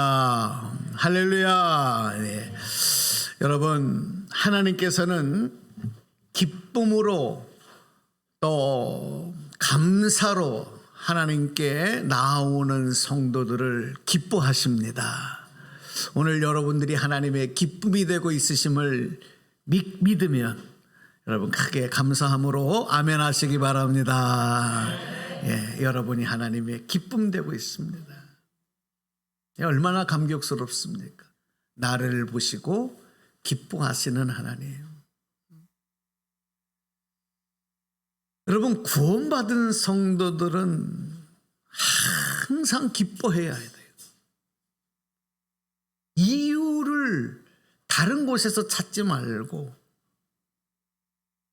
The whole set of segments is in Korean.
할렐루야. 네. 여러분, 하나님께서는 기쁨으로 또 감사로 하나님께 나아오는 성도들을 기뻐하십니다. 오늘 여러분들이 하나님의 기쁨이 되고 있으심을 믿으면 여러분 크게 감사함으로 아멘 하시기 바랍니다. 예, 여러분이 하나님의 기쁨 되고 있습니다. 얼마나 감격스럽습니까? 나를 보시고 기뻐하시는 하나님. 여러분, 구원받은 성도들은 항상 기뻐해야 돼요. 이유를 다른 곳에서 찾지 말고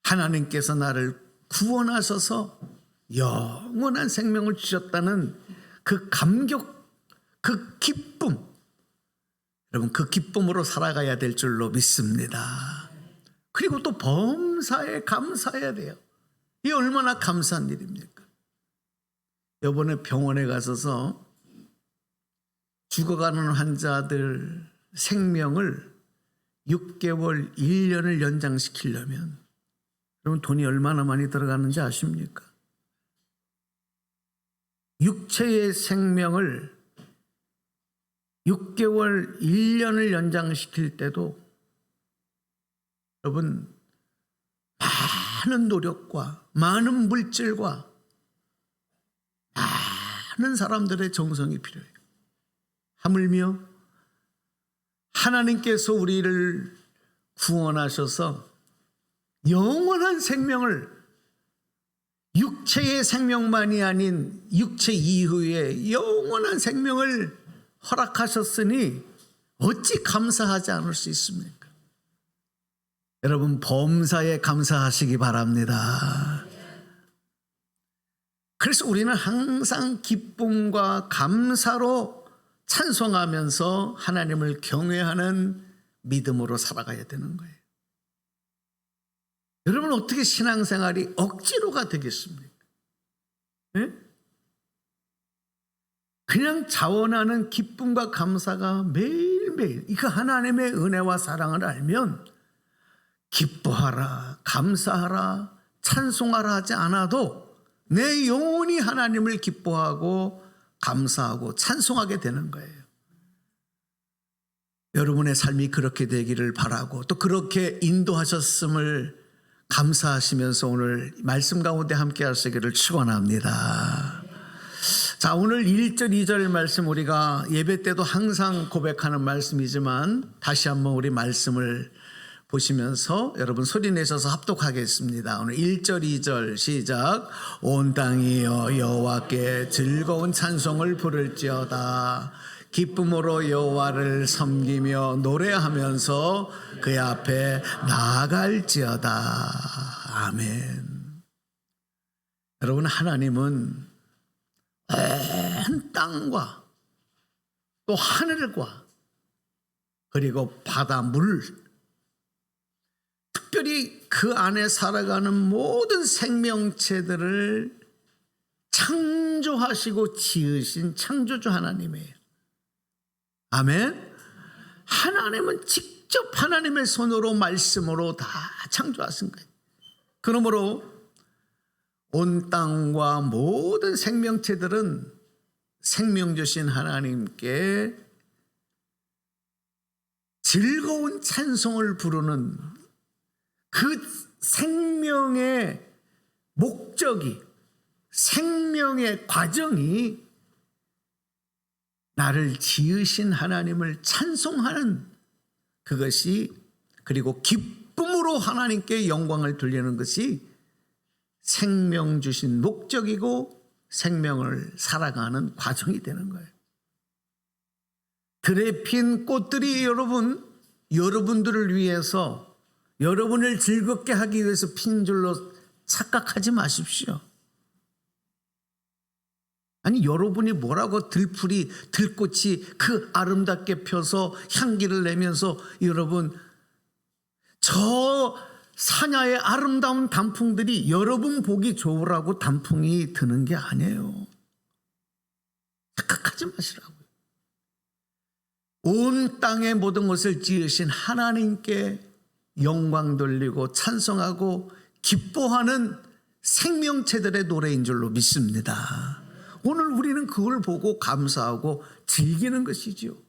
하나님께서 나를 구원하셔서 영원한 생명을 주셨다는 그 감격, 그 기쁨, 여러분 그 기쁨으로 살아가야 될 줄로 믿습니다. 그리고 또 범사에 감사해야 돼요. 이게 얼마나 감사한 일입니까? 이번에 병원에 가서서 죽어가는 환자들 생명을 6개월, 1년을 연장시키려면 여러분 돈이 얼마나 많이 들어가는지 아십니까? 육체의 생명을 6개월, 1년을 연장시킬 때도 여러분 많은 노력과 많은 물질과 많은 사람들의 정성이 필요해요. 하물며 하나님께서 우리를 구원하셔서 영원한 생명을 육체의 생명만이 아닌 육체 이후에 영원한 생명을 허락하셨으니 어찌 감사하지 않을 수 있습니까? 여러분 범사에 감사하시기 바랍니다. 그래서 우리는 항상 기쁨과 감사로 찬송하면서 하나님을 경외하는 믿음으로 살아가야 되는 거예요. 여러분 어떻게 신앙생활이 억지로가 되겠습니까? 네? 그냥 자원하는 기쁨과 감사가 매일매일 이거 하나님의 은혜와 사랑을 알면 기뻐하라, 감사하라, 찬송하라 하지 않아도 내 영혼이 하나님을 기뻐하고 감사하고 찬송하게 되는 거예요. 여러분의 삶이 그렇게 되기를 바라고 또 그렇게 인도하셨음을 감사하시면서 오늘 말씀 가운데 함께 하시기를 축원합니다. 자, 오늘 1절 2절 말씀 우리가 예배 때도 항상 고백하는 말씀이지만 다시 한번 우리 말씀을 보시면서 여러분 소리 내셔서 합독하겠습니다. 오늘 1절 2절 시작. 온 땅이여 여호와께 즐거운 찬송을 부를지어다. 기쁨으로 여호와를 섬기며 노래하면서 그의 앞에 나아갈지어다. 아멘. 여러분 하나님은 온 땅과 또 하늘과 그리고 바다 물 특별히 그 안에 살아가는 모든 생명체들을 창조하시고 지으신 창조주 하나님이에요. 아멘. 하나님은 직접 하나님의 손으로 말씀으로 다 창조하신 거예요. 그러므로 온 땅과 모든 생명체들은 생명 주신 하나님께 즐거운 찬송을 부르는 그 생명의 목적이, 생명의 과정이 나를 지으신 하나님을 찬송하는 그것이, 그리고 기쁨으로 하나님께 영광을 돌리는 것이 생명 주신 목적이고 생명을 살아가는 과정이 되는 거예요. 들에 핀 꽃들이 여러분들을 위해서 여러분을 즐겁게 하기 위해서 핀 줄로 착각하지 마십시오. 아니 여러분이 뭐라고 들꽃이 그 아름답게 펴서 향기를 내면서 여러분 저 사냐의 아름다운 단풍들이 여러분 보기 좋으라고 단풍이 드는 게 아니에요. 착각하지 마시라고요. 온 땅의 모든 것을 지으신 하나님께 영광 돌리고 찬송하고 기뻐하는 생명체들의 노래인 줄로 믿습니다. 오늘 우리는 그걸 보고 감사하고 즐기는 것이지요.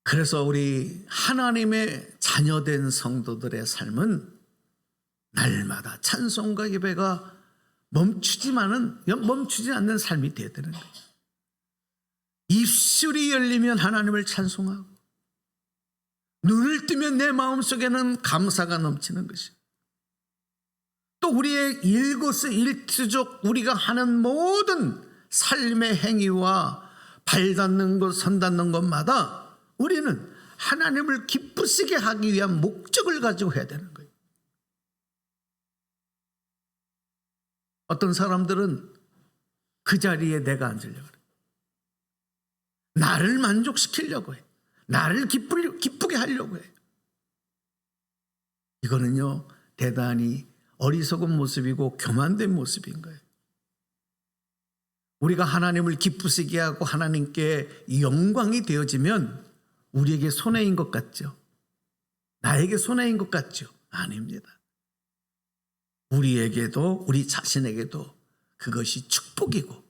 그래서 우리 하나님의 자녀된 성도들의 삶은 날마다 찬송과 예배가 멈추지 않는 삶이 되어야 되는 거예요. 입술이 열리면 하나님을 찬송하고 눈을 뜨면 내 마음속에는 감사가 넘치는 것이에요. 또 우리의 일거수일투족 우리가 하는 모든 삶의 행위와 발 닿는 것, 손 닿는 것마다 우리는 하나님을 기쁘시게 하기 위한 목적을 가지고 해야 되는 거예요. 어떤 사람들은 그 자리에 내가 앉으려고 해요. 나를 만족시키려고 해요. 나를 기쁘게 하려고 해요. 이거는요, 대단히 어리석은 모습이고 교만된 모습인 거예요. 우리가 하나님을 기쁘시게 하고 하나님께 영광이 되어지면 우리에게 손해인 것 같죠? 나에게 손해인 것 같죠? 아닙니다. 우리에게도 우리 자신에게도 그것이 축복이고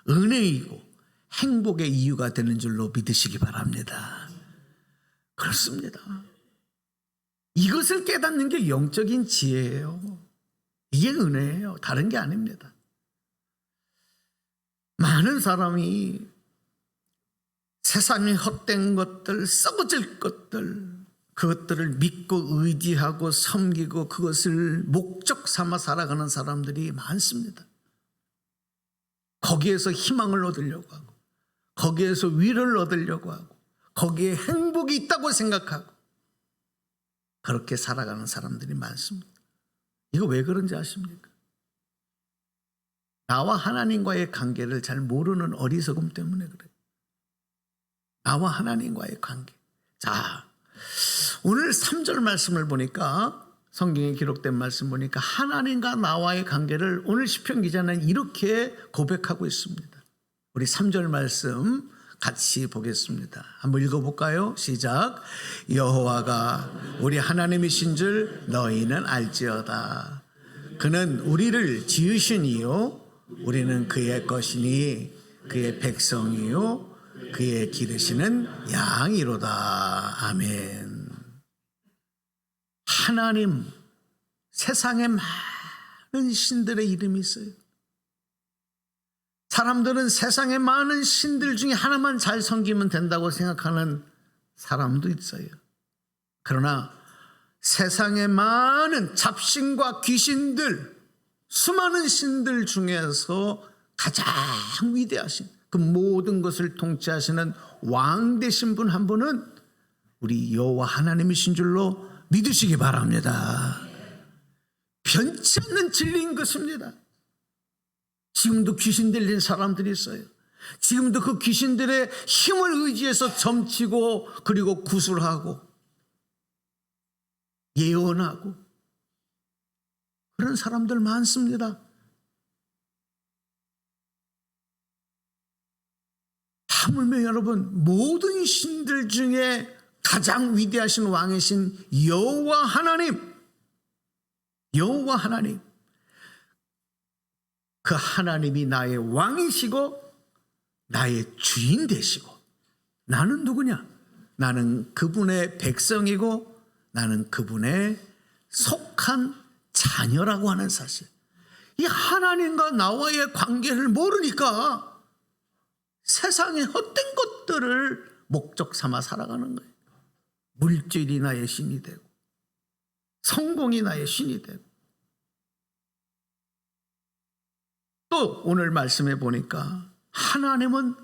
은혜이고 행복의 이유가 되는 줄로 믿으시기 바랍니다. 그렇습니다. 이것을 깨닫는 게 영적인 지혜예요. 이게 은혜예요. 다른 게 아닙니다. 많은 사람이 세상의 헛된 것들, 썩어질 것들, 그것들을 믿고 의지하고 섬기고 그것을 목적 삼아 살아가는 사람들이 많습니다. 거기에서 희망을 얻으려고 하고 거기에서 위를 얻으려고 하고 거기에 행복이 있다고 생각하고 그렇게 살아가는 사람들이 많습니다. 이거 왜 그런지 아십니까? 나와 하나님과의 관계를 잘 모르는 어리석음 때문에 그래요. 나와 하나님과의 관계. 자, 오늘 3절 말씀을 보니까, 성경에 기록된 말씀 보니까 하나님과 나와의 관계를 오늘 시편 기자는 이렇게 고백하고 있습니다. 우리 3절 말씀 같이 보겠습니다. 한번 읽어볼까요? 시작. 여호와가 우리 하나님이신 줄 너희는 알지어다. 그는 우리를 지으시니요 우리는 그의 것이니 그의 백성이요 그의 기르시는 양이로다. 아멘. 하나님, 세상에 많은 신들의 이름이 있어요. 사람들은 세상에 많은 신들 중에 하나만 잘 섬기면 된다고 생각하는 사람도 있어요. 그러나 세상에 많은 잡신과 귀신들, 수많은 신들 중에서 가장 위대하신 그 모든 것을 통치하시는 왕 되신 분 한 분은 우리 여호와 하나님이신 줄로 믿으시기 바랍니다. 변치 않는 진리인 것입니다. 지금도 귀신 들린 사람들이 있어요. 지금도 그 귀신들의 힘을 의지해서 점치고 그리고 구술하고 예언하고 그런 사람들 많습니다. 하물며 여러분, 모든 신들 중에 가장 위대하신 왕이신 여호와 하나님, 여호와 하나님, 그 하나님이 나의 왕이시고 나의 주인 되시고 나는 누구냐? 나는 그분의 백성이고 나는 그분의 속한 자녀라고 하는 사실. 이 하나님과 나와의 관계를 모르니까 세상의 헛된 것들을 목적 삼아 살아가는 거예요. 물질이 나의 신이 되고 성공이 나의 신이 되고 또 오늘 말씀해 보니까 하나님은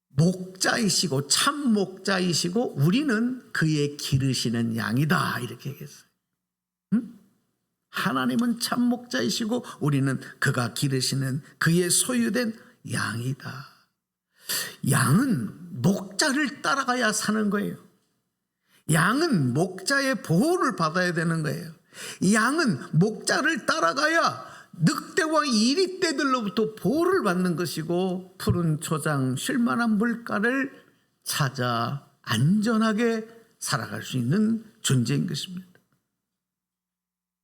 목자이시고 참 목자이시고 우리는 그의 기르시는 양이다 이렇게 얘기했어요. 하나님은 참 목자이시고 우리는 그가 기르시는 그의 소유된 양이다. 양은 목자를 따라가야 사는 거예요. 양은 목자의 보호를 받아야 되는 거예요. 양은 목자를 따라가야 늑대와 이리떼들로부터 보호를 받는 것이고 푸른 초장 쉴만한 물가를 찾아 안전하게 살아갈 수 있는 존재인 것입니다.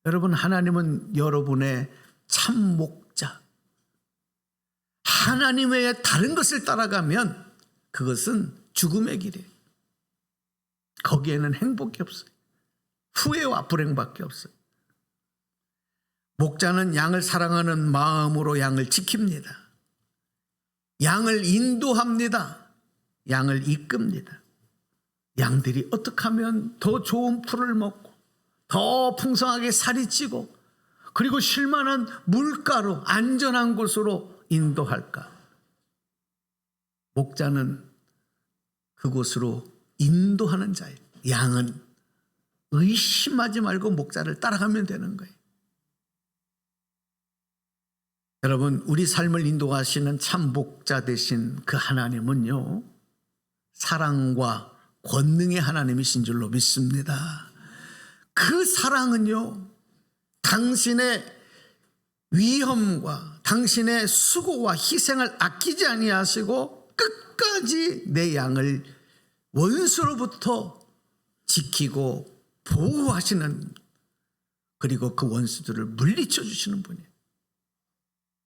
여러분, 하나님은 여러분의 참 목자. 하나님 외에 다른 것을 따라가면 그것은 죽음의 길이에요. 거기에는 행복이 없어요. 후회와 불행밖에 없어요. 목자는 양을 사랑하는 마음으로 양을 지킵니다. 양을 인도합니다. 양을 이끕니다. 양들이 어떻게 하면 더 좋은 풀을 먹고 더 풍성하게 살이 찌고 그리고 쉴만한 물가로 안전한 곳으로 인도할까? 목자는 그곳으로 인도하는 자예요. 양은 의심하지 말고 목자를 따라가면 되는 거예요. 여러분, 우리 삶을 인도하시는 참 목자 되신 그 하나님은요, 사랑과 권능의 하나님이신 줄로 믿습니다. 그 사랑은요, 당신의 위험과 당신의 수고와 희생을 아끼지 아니하시고 끝까지 내 양을 원수로부터 지키고 보호하시는, 그리고 그 원수들을 물리쳐 주시는 분이에요.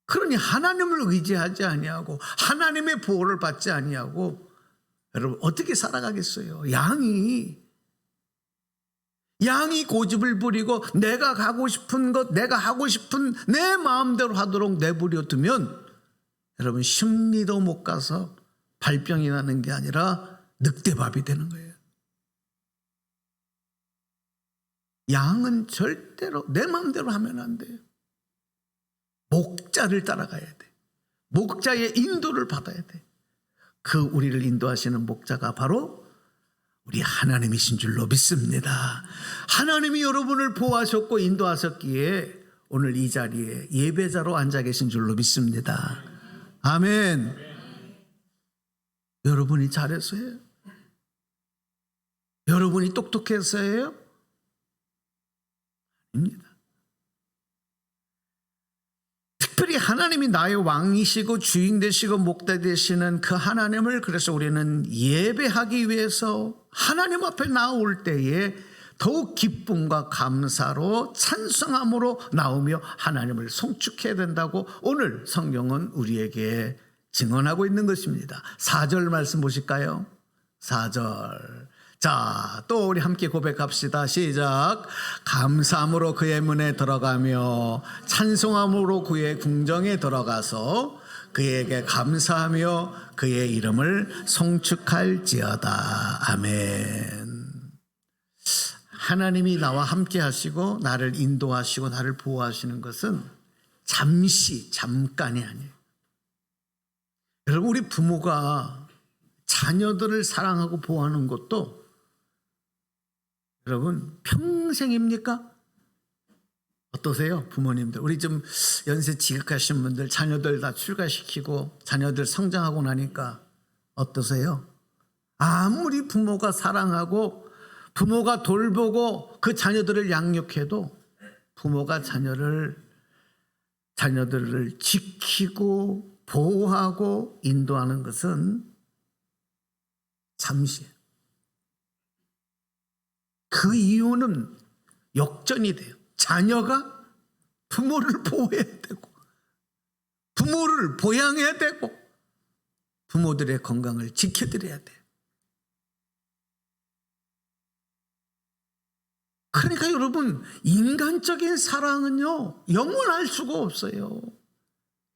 그러니 하나님을 의지하지 아니하고 하나님의 보호를 받지 아니하고 여러분 어떻게 살아가겠어요? 양이 고집을 부리고 내가 가고 싶은 것, 내가 하고 싶은 내 마음대로 하도록 내버려 두면 여러분 심리도 못 가서 발병이 나는 게 아니라 늑대밥이 되는 거예요. 양은 절대로 내 마음대로 하면 안 돼요. 목자를 따라가야 돼. 목자의 인도를 받아야 돼. 그 우리를 인도하시는 목자가 바로 우리 하나님이신 줄로 믿습니다. 하나님이 여러분을 보호하셨고 인도하셨기에 오늘 이 자리에 예배자로 앉아 계신 줄로 믿습니다. 아멘. 여러분이 잘해서예요? 여러분이 똑똑해서예요? 아닙니다. 특별히 하나님이 나의 왕이시고 주인 되시고 목자 되시는 그 하나님을, 그래서 우리는 예배하기 위해서 하나님 앞에 나올 때에 더욱 기쁨과 감사로 찬송함으로 나오며 하나님을 송축해야 된다고 오늘 성경은 우리에게 증언하고 있는 것입니다. 4절 말씀 보실까요? 4절. 자, 또 우리 함께 고백합시다. 시작. 감사함으로 그의 문에 들어가며 찬송함으로 그의 궁정에 들어가서 그에게 감사하며 그의 이름을 송축할지어다. 아멘. 하나님이 나와 함께 하시고 나를 인도하시고 나를 보호하시는 것은 잠깐이 아니에요. 여러분, 우리 부모가 자녀들을 사랑하고 보호하는 것도 여러분 평생입니까? 어떠세요? 부모님들, 우리 좀 연세 지극하신 분들 자녀들 다 출가시키고 자녀들 성장하고 나니까 어떠세요? 아무리 부모가 사랑하고 부모가 돌보고 그 자녀들을 양육해도 부모가 자녀들을 지키고 보호하고 인도하는 것은 잠시예요. 그 이유는 역전이 돼요. 자녀가 부모를 보호해야 되고 부모를 보양해야 되고 부모들의 건강을 지켜드려야 돼요. 그러니까 여러분, 인간적인 사랑은요 영원할 수가 없어요.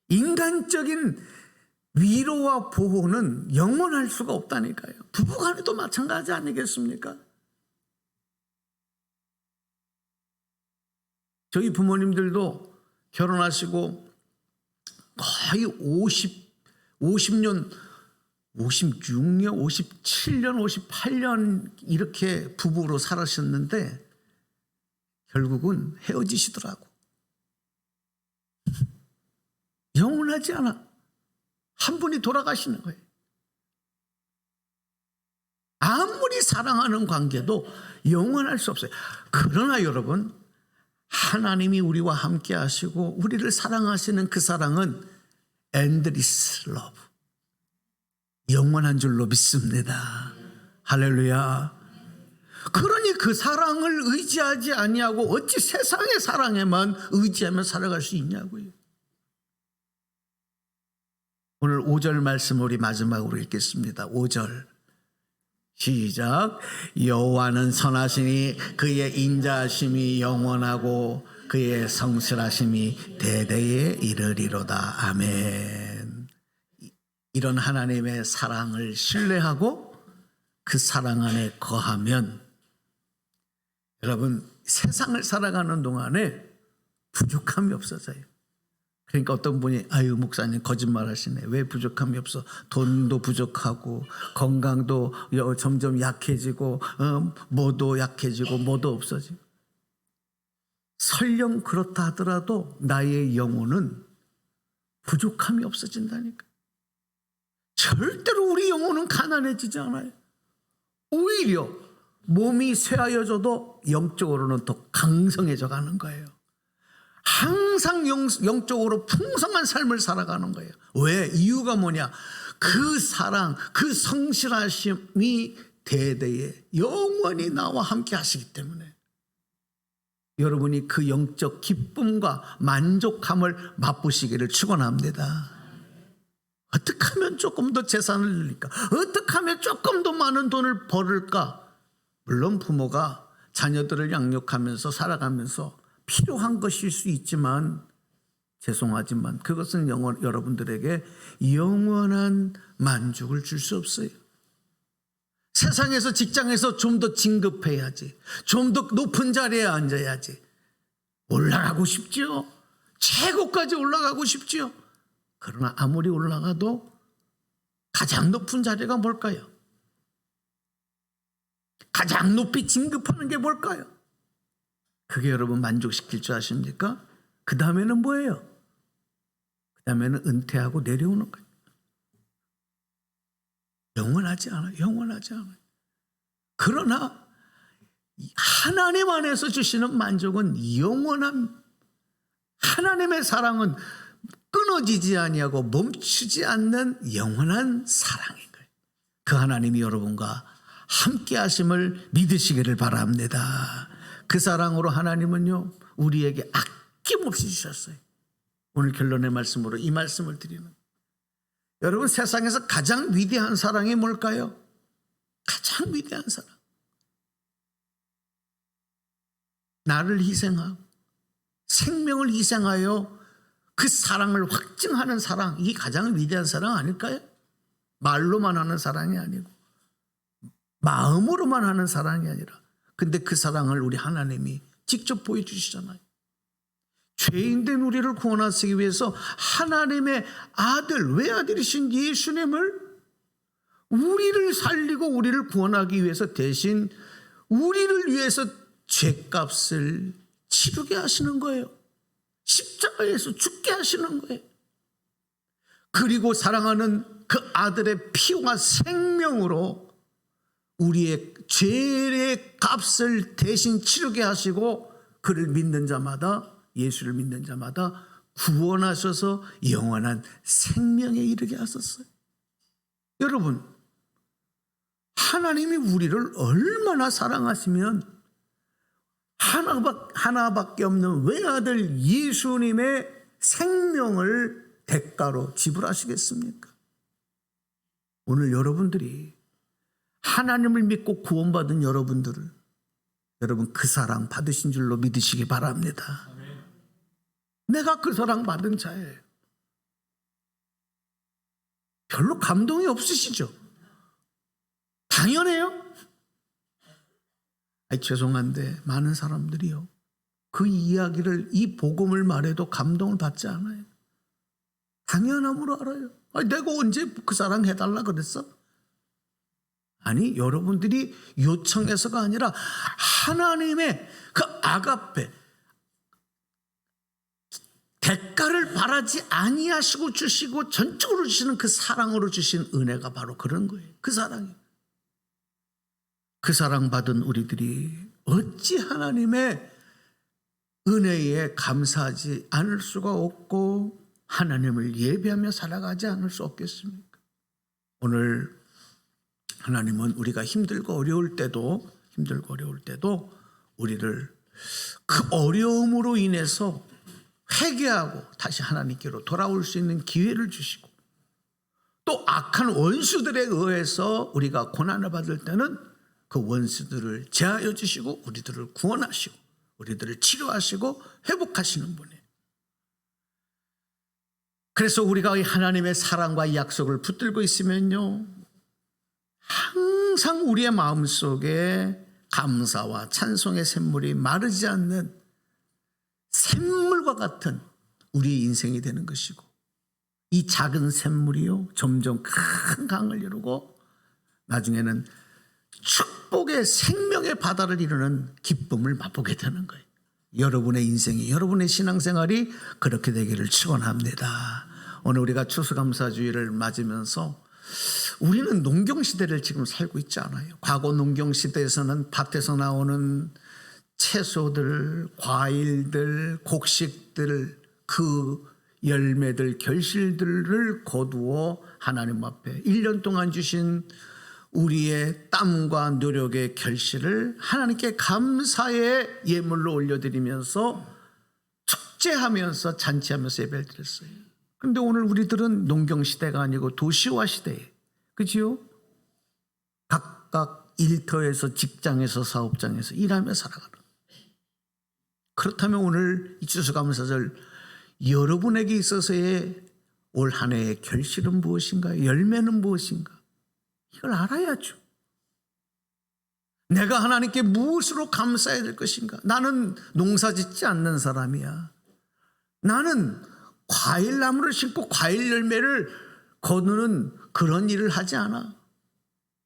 인간적인 위로와 보호는 영원할 수가 없다니까요. 부부간에도 마찬가지 아니겠습니까? 저희 부모님들도 결혼하시고 거의 50년, 56년, 57년, 58년 이렇게 부부로 살으셨는데 결국은 헤어지시더라고. 영원하지 않아. 한 분이 돌아가시는 거예요. 아무리 사랑하는 관계도 영원할 수 없어요. 그러나 여러분, 하나님이 우리와 함께 하시고 우리를 사랑하시는 그 사랑은 endless love, 영원한 줄로 믿습니다. 할렐루야. 그러니 그 사랑을 의지하지 아니하고 어찌 세상의 사랑에만 의지하며 살아갈 수 있냐고요. 오늘 5절 말씀 우리 마지막으로 읽겠습니다. 5절 시작. 여호와는 선하시니 그의 인자하심이 영원하고 그의 성실하심이 대대에 이르리로다. 아멘. 이런 하나님의 사랑을 신뢰하고 그 사랑 안에 거하면 여러분 세상을 살아가는 동안에 부족함이 없어져요. 그러니까 어떤 분이 아유 목사님 거짓말 하시네. 왜 부족함이 없어? 돈도 부족하고 건강도 점점 약해지고 뭐도 약해지고 뭐도 없어지고. 설령 그렇다 하더라도 나의 영혼은 부족함이 없어진다니까. 절대로 우리 영혼은 가난해지지 않아요. 오히려 몸이 쇠하여져도 영적으로는 더 강성해져 가는 거예요. 항상 영적으로 풍성한 삶을 살아가는 거예요. 왜? 이유가 뭐냐? 그 사랑, 그 성실하심이 대대에 영원히 나와 함께 하시기 때문에 여러분이 그 영적 기쁨과 만족함을 맛보시기를 축원합니다. 어떻게 하면 조금 더 재산을 늘릴까? 어떻게 하면 조금 더 많은 돈을 벌을까? 물론 부모가 자녀들을 양육하면서 살아가면서 필요한 것일 수 있지만 죄송하지만 그것은 여러분들에게 영원한 만족을 줄 수 없어요. 세상에서 직장에서 좀 더 진급해야지, 좀 더 높은 자리에 앉아야지, 올라가고 싶지요. 최고까지 올라가고 싶지요. 그러나 아무리 올라가도 가장 높은 자리가 뭘까요? 가장 높이 진급하는 게 뭘까요? 그게 여러분 만족시킬 줄 아십니까? 그 다음에는 뭐예요? 그 다음에는 은퇴하고 내려오는 거예요. 영원하지 않아요. 영원하지 않아요. 그러나 하나님 안에서 주시는 만족은 영원한, 하나님의 사랑은 끊어지지 아니하고 멈추지 않는 영원한 사랑인 거예요. 그 하나님이 여러분과 함께 하심을 믿으시기를 바랍니다. 그 사랑으로 하나님은요 우리에게 아낌없이 주셨어요. 오늘 결론의 말씀으로 이 말씀을 드리는, 여러분 세상에서 가장 위대한 사랑이 뭘까요? 가장 위대한 사랑, 나를 희생하고 생명을 희생하여 그 사랑을 확증하는 사랑, 이게 가장 위대한 사랑 아닐까요? 말로만 하는 사랑이 아니고 마음으로만 하는 사랑이 아니라, 근데 그 사랑을 우리 하나님이 직접 보여주시잖아요. 죄인된 우리를 구원하시기 위해서 하나님의 아들, 외아들이신 예수님을 우리를 살리고 우리를 구원하기 위해서 대신 우리를 위해서 죄값을 치르게 하시는 거예요. 십자가에서 죽게 하시는 거예요. 그리고 사랑하는 그 아들의 피와 생명으로 우리의 죄의 값을 대신 치르게 하시고 그를 믿는 자마다, 예수를 믿는 자마다 구원하셔서 영원한 생명에 이르게 하셨어요. 여러분, 하나님이 우리를 얼마나 사랑하시면 하나밖에 없는 외아들 예수님의 생명을 대가로 지불하시겠습니까? 오늘 여러분들이 하나님을 믿고 구원받은 여러분들을, 여러분 그 사랑 받으신 줄로 믿으시기 바랍니다. 내가 그 사랑 받은 자예요. 별로 감동이 없으시죠? 당연해요. 죄송한데 많은 사람들이요 그 이야기를, 이 복음을 말해도 감동을 받지 않아요. 당연함으로 알아요. 내가 언제 그 사랑 해달라 그랬어? 아니, 여러분들이 요청해서가 아니라 하나님의 그 아가페, 대가를 바라지 아니하시고 주시고 전적으로 주시는 그 사랑으로 주신 은혜가 바로 그런 거예요. 그 사랑이. 그 사랑 받은 우리들이 어찌 하나님의 은혜에 감사하지 않을 수가 없고 하나님을 예배하며 살아가지 않을 수 없겠습니까? 오늘 하나님은 우리가 힘들고 어려울 때도 우리를 그 어려움으로 인해서 회개하고 다시 하나님께로 돌아올 수 있는 기회를 주시고, 또 악한 원수들에 의해서 우리가 고난을 받을 때는 그 원수들을 제하여 주시고 우리들을 구원하시고 우리들을 치료하시고 회복하시는 분이에요. 그래서 우리가 이 하나님의 사랑과 약속을 붙들고 있으면요, 항상 우리의 마음속에 감사와 찬송의 샘물이 마르지 않는 샘물과 같은 우리의 인생이 되는 것이고, 이 작은 샘물이요 점점 큰 강을 이루고 나중에는 축복의 생명의 바다를 이루는 기쁨을 맛보게 되는 거예요. 여러분의 인생이, 여러분의 신앙생활이 그렇게 되기를 축원합니다. 오늘 우리가 추수감사주의를 맞으면서 우리는 농경시대를 지금 살고 있지 않아요. 과거 농경시대에서는 밭에서 나오는 채소들, 과일들, 곡식들, 그 열매들, 결실들을 거두어 하나님 앞에 1년 동안 주신 우리의 땀과 노력의 결실을 하나님께 감사의 예물로 올려드리면서 축제하면서 잔치하면서 예배를 드렸어요. 그런데 오늘 우리들은 농경시대가 아니고 도시화 시대에, 그렇지요? 각각 일터에서, 직장에서, 사업장에서 일하며 살아가는. 그렇다면 오늘 이 추수감사절 여러분에게 있어서의 올 한 해의 결실은 무엇인가요? 열매는 무엇인가? 이걸 알아야죠. 내가 하나님께 무엇으로 감사해야 될 것인가? 나는 농사 짓지 않는 사람이야. 나는 과일나무를 심고 과일 열매를 거두는 그런 일을 하지 않아.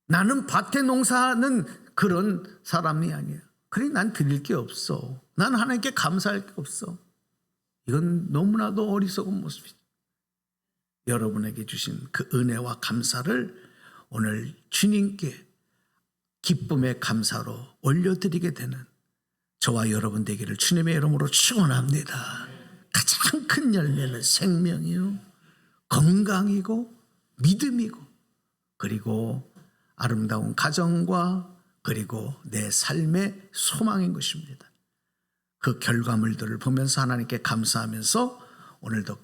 나는 밭에 농사하는 그런 사람이 아니야. 그래, 난 드릴 게 없어. 난 하나님께 감사할 게 없어. 이건 너무나도 어리석은 모습이죠. 여러분에게 주신 그 은혜와 감사를 오늘 주님께 기쁨의 감사로 올려드리게 되는 저와 여러분 되기를 주님의 이름으로 축원합니다. 가장 큰 열매는 생명이요, 건강이고 믿음이고, 그리고 아름다운 가정과 그리고 내 삶의 소망인 것입니다. 그 결과물들을 보면서 하나님께 감사하면서 오늘도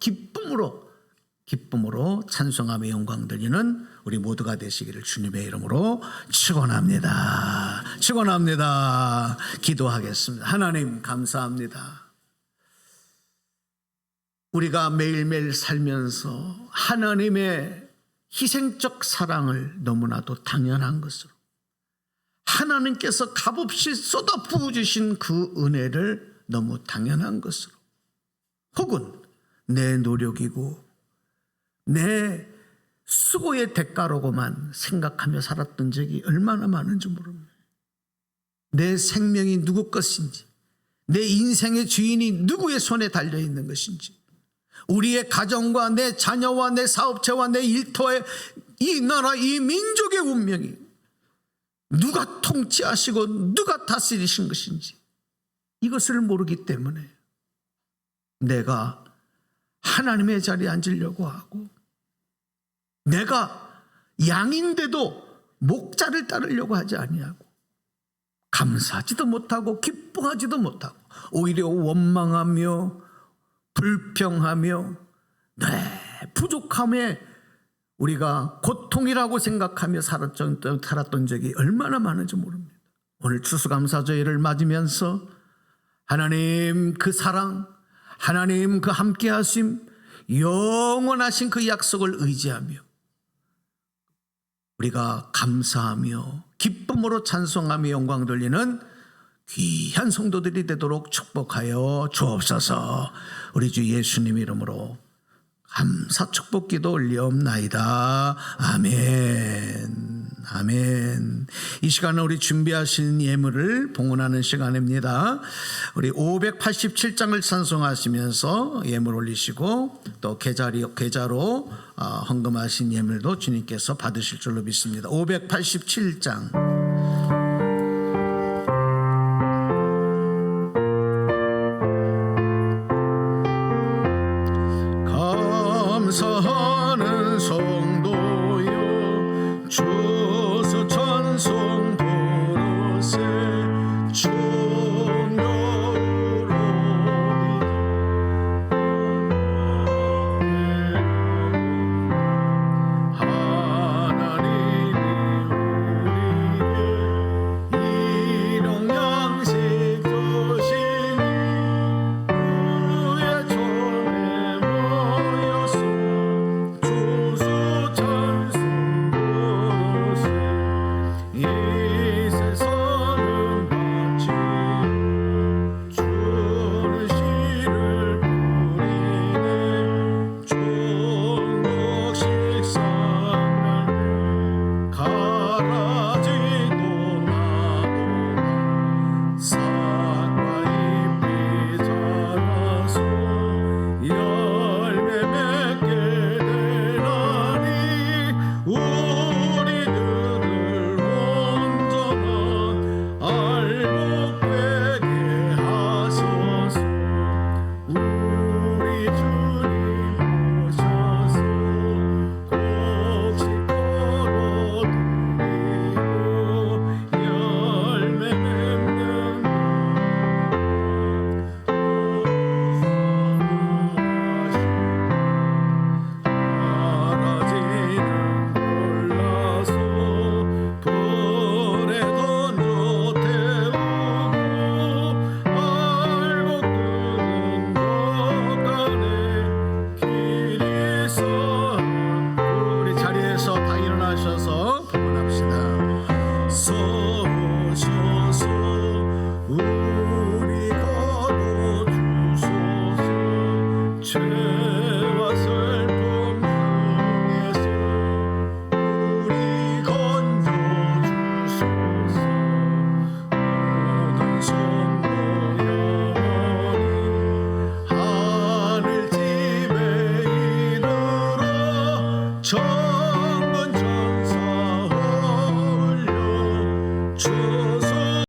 기쁨으로 찬송하며 영광 드리는 우리 모두가 되시기를 주님의 이름으로 축원합니다. 축원합니다. 기도하겠습니다. 하나님 감사합니다. 우리가 매일매일 살면서 하나님의 희생적 사랑을 너무나도 당연한 것으로, 하나님께서 값없이 쏟아 부어주신 그 은혜를 너무 당연한 것으로, 혹은 내 노력이고 내 수고의 대가로만 생각하며 살았던 적이 얼마나 많은지 모릅니다. 내 생명이 누구 것인지, 내 인생의 주인이 누구의 손에 달려있는 것인지, 우리의 가정과 내 자녀와 내 사업체와 내 일터의 이 나라, 이 민족의 운명이 누가 통치하시고 누가 다스리신 것인지 이것을 모르기 때문에 내가 하나님의 자리에 앉으려고 하고, 내가 양인데도 목자를 따르려고 하지 아니하고, 감사하지도 못하고 기뻐하지도 못하고 오히려 원망하며 불평하며 내 부족함에 우리가 고통이라고 생각하며 살았던 적이 얼마나 많은지 모릅니다. 오늘 추수감사절을 맞으면서 하나님 그 사랑, 하나님 그 함께하심, 영원하신 그 약속을 의지하며 우리가 감사하며 기쁨으로 찬송하며 영광 돌리는 귀한 성도들이 되도록 축복하여 주옵소서. 우리 주 예수님 이름으로 감사 축복 기도 올리옵나이다. 아멘. 아멘. 이 시간은 우리 준비하신 예물을 봉헌하는 시간입니다. 우리 587장을 찬송하시면서 예물 올리시고 또 계좌로 헌금하신 예물도 주님께서 받으실 줄로 믿습니다. 587장. 저